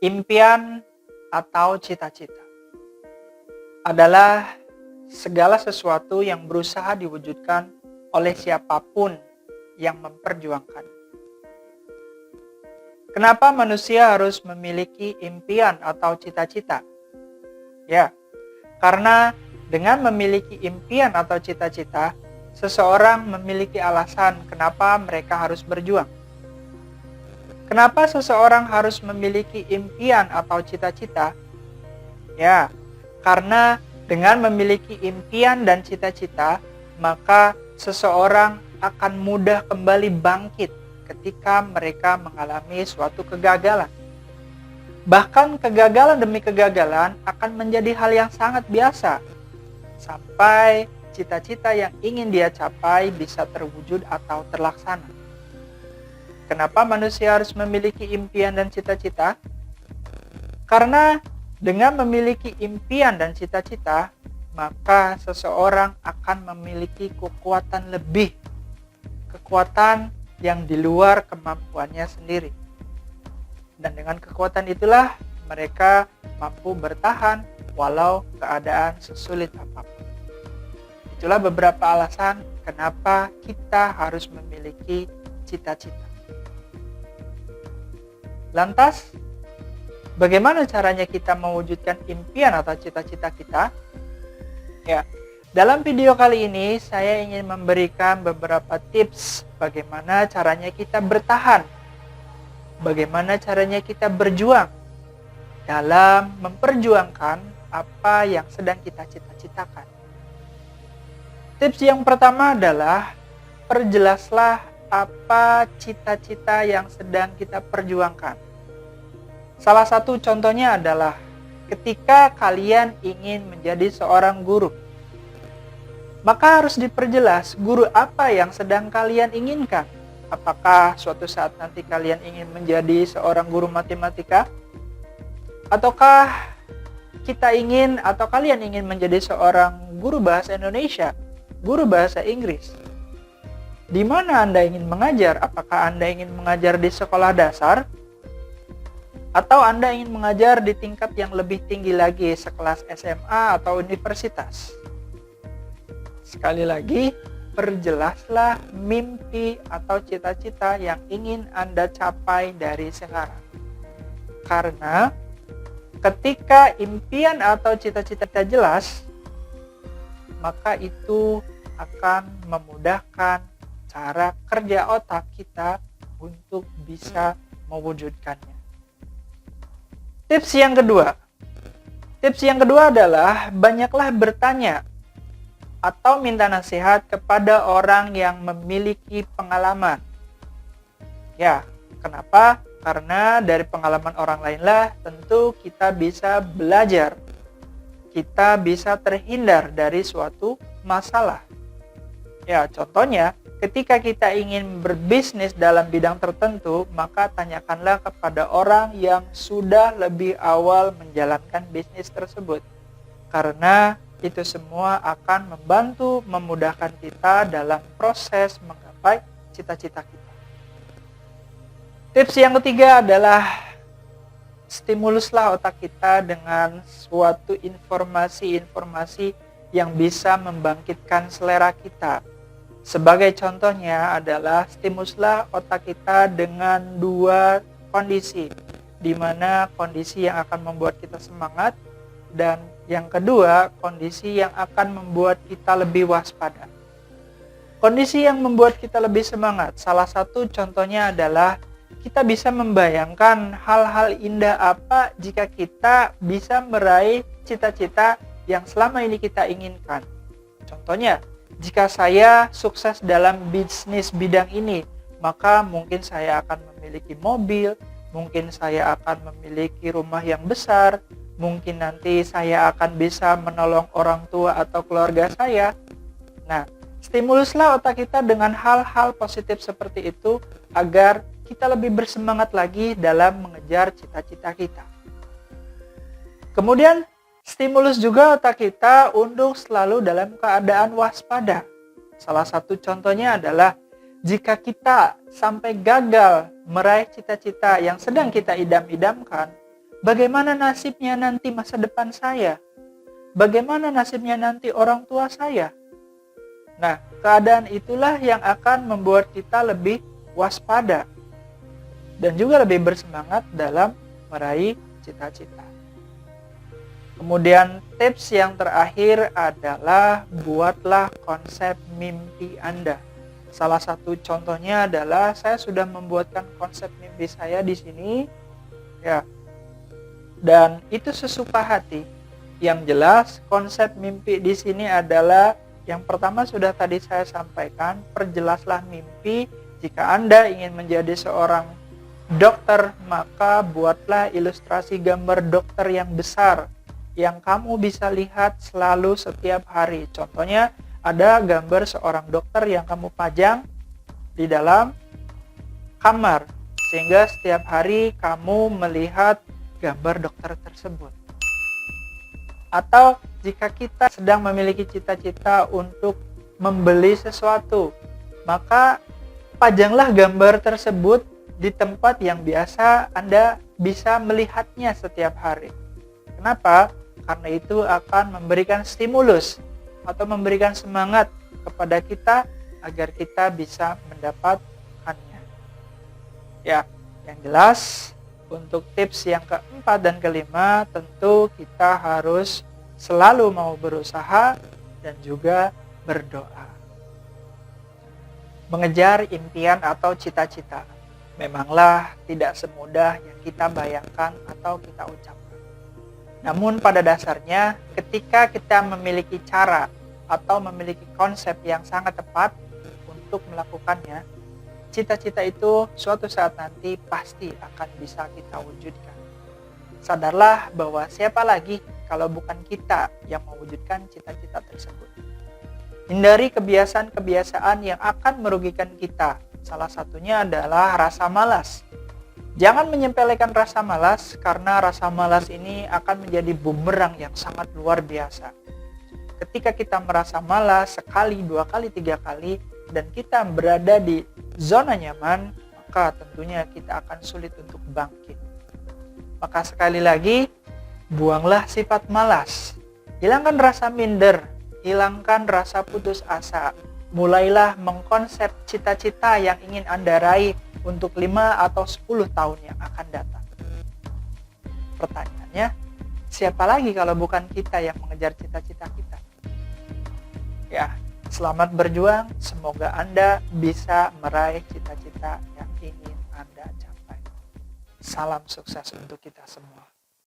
Impian atau cita-cita adalah segala sesuatu yang berusaha diwujudkan oleh siapapun yang memperjuangkan. Kenapa manusia harus memiliki impian atau cita-cita? Ya, karena dengan memiliki impian atau cita-cita, seseorang memiliki alasan kenapa mereka harus berjuang. Kenapa seseorang harus memiliki impian atau cita-cita? Ya, karena dengan memiliki impian dan cita-cita, maka seseorang akan mudah kembali bangkit ketika mereka mengalami suatu kegagalan. Bahkan kegagalan demi kegagalan akan menjadi hal yang sangat biasa, sampai cita-cita yang ingin dia capai bisa terwujud atau terlaksana. Kenapa manusia harus memiliki impian dan cita-cita? Karena dengan memiliki impian dan cita-cita, maka seseorang akan memiliki kekuatan lebih, kekuatan yang di luar kemampuannya sendiri. Dan dengan kekuatan itulah mereka mampu bertahan walau keadaan sesulit apapun. Itulah beberapa alasan kenapa kita harus memiliki cita-cita. Lantas, bagaimana caranya kita mewujudkan impian atau cita-cita kita? Ya, dalam video kali ini saya ingin memberikan beberapa tips bagaimana caranya kita bertahan, bagaimana caranya kita berjuang dalam memperjuangkan apa yang sedang kita cita-citakan. Tips yang pertama adalah perjelaslah apa cita-cita yang sedang kita perjuangkan. Salah satu contohnya adalah ketika kalian ingin menjadi seorang guru. Maka harus diperjelas guru apa yang sedang kalian inginkan. Apakah suatu saat nanti kalian ingin menjadi seorang guru matematika? Ataukah kita ingin atau kalian ingin menjadi seorang guru bahasa Indonesia, guru bahasa Inggris? Di mana Anda ingin mengajar? Apakah Anda ingin mengajar di sekolah dasar? Atau Anda ingin mengajar di tingkat yang lebih tinggi lagi, sekelas SMA atau universitas? Sekali lagi, perjelaslah mimpi atau cita-cita yang ingin Anda capai dari sekarang. Karena ketika impian atau cita-cita jelas, maka itu akan memudahkan cara kerja otak kita untuk bisa mewujudkannya. Tips yang kedua adalah banyaklah bertanya atau minta nasihat kepada orang yang memiliki pengalaman. Ya, kenapa? Karena dari pengalaman orang lainlah tentu kita bisa belajar. Kita bisa terhindar dari suatu masalah. Ya, contohnya ketika kita ingin berbisnis dalam bidang tertentu, maka tanyakanlah kepada orang yang sudah lebih awal menjalankan bisnis tersebut. Karena itu semua akan membantu memudahkan kita dalam proses menggapai cita-cita kita. Tips yang ketiga adalah stimuluslah otak kita dengan suatu informasi-informasi yang bisa membangkitkan selera kita. Sebagai contohnya adalah stimuluslah otak kita dengan dua kondisi, di mana kondisi yang akan membuat kita semangat dan yang kedua kondisi yang akan membuat kita lebih waspada. Kondisi yang membuat kita lebih semangat, salah satu contohnya adalah kita bisa membayangkan hal-hal indah apa jika kita bisa meraih cita-cita yang selama ini kita inginkan. Contohnya, jika saya sukses dalam bisnis bidang ini, maka mungkin saya akan memiliki mobil, mungkin saya akan memiliki rumah yang besar, mungkin nanti saya akan bisa menolong orang tua atau keluarga saya. Nah, stimuluslah otak kita dengan hal-hal positif seperti itu agar kita lebih bersemangat lagi dalam mengejar cita-cita kita. Kemudian, stimulus juga otak kita untuk selalu dalam keadaan waspada. Salah satu contohnya adalah jika kita sampai gagal meraih cita-cita yang sedang kita idam-idamkan, Bagaimana nasibnya nanti masa depan saya? Bagaimana nasibnya nanti orang tua saya? Nah, keadaan itulah yang akan membuat kita lebih waspada dan juga lebih bersemangat dalam meraih cita-cita. Kemudian tips yang terakhir adalah buatlah konsep mimpi Anda. Salah satu contohnya adalah saya sudah membuatkan konsep mimpi saya di sini, ya. Dan itu sesuka hati. Yang jelas konsep mimpi di sini adalah yang pertama sudah tadi saya sampaikan, perjelaslah mimpi. Jika Anda ingin menjadi seorang dokter, maka buatlah ilustrasi gambar dokter yang besar yang kamu bisa lihat selalu setiap hari. Contohnya ada gambar seorang dokter yang kamu pajang di dalam kamar sehingga setiap hari kamu melihat gambar dokter tersebut. Atau jika kita sedang memiliki cita-cita untuk membeli sesuatu, maka pajanglah gambar tersebut di tempat yang biasa Anda bisa melihatnya setiap hari. Kenapa? Karena itu akan memberikan stimulus atau memberikan semangat kepada kita agar kita bisa mendapatkannya. Ya, yang jelas untuk tips yang keempat dan kelima, tentu kita harus selalu mau berusaha dan juga berdoa. Mengejar impian atau cita-cita memanglah tidak semudah yang kita bayangkan atau kita ucapkan. Namun pada dasarnya ketika kita memiliki cara atau memiliki konsep yang sangat tepat untuk melakukannya, cita-cita itu suatu saat nanti pasti akan bisa kita wujudkan. Sadarlah bahwa siapa lagi kalau bukan kita yang mewujudkan cita-cita tersebut. Hindari kebiasaan-kebiasaan yang akan merugikan kita. Salah satunya adalah rasa malas. Jangan menyepelekan rasa malas karena rasa malas ini akan menjadi bumerang yang sangat luar biasa. Ketika kita merasa malas sekali, 2 kali, 3 kali dan kita berada di zona nyaman, maka tentunya kita akan sulit untuk bangkit. Maka sekali lagi, buanglah sifat malas. Hilangkan rasa minder, hilangkan rasa putus asa. Mulailah mengkonsep cita-cita yang ingin Anda raih untuk 5 atau 10 tahun yang akan datang. Pertanyaannya, siapa lagi kalau bukan kita yang mengejar cita-cita kita? Ya, selamat berjuang. Semoga Anda bisa meraih cita-cita yang ingin Anda capai. Salam sukses untuk kita semua.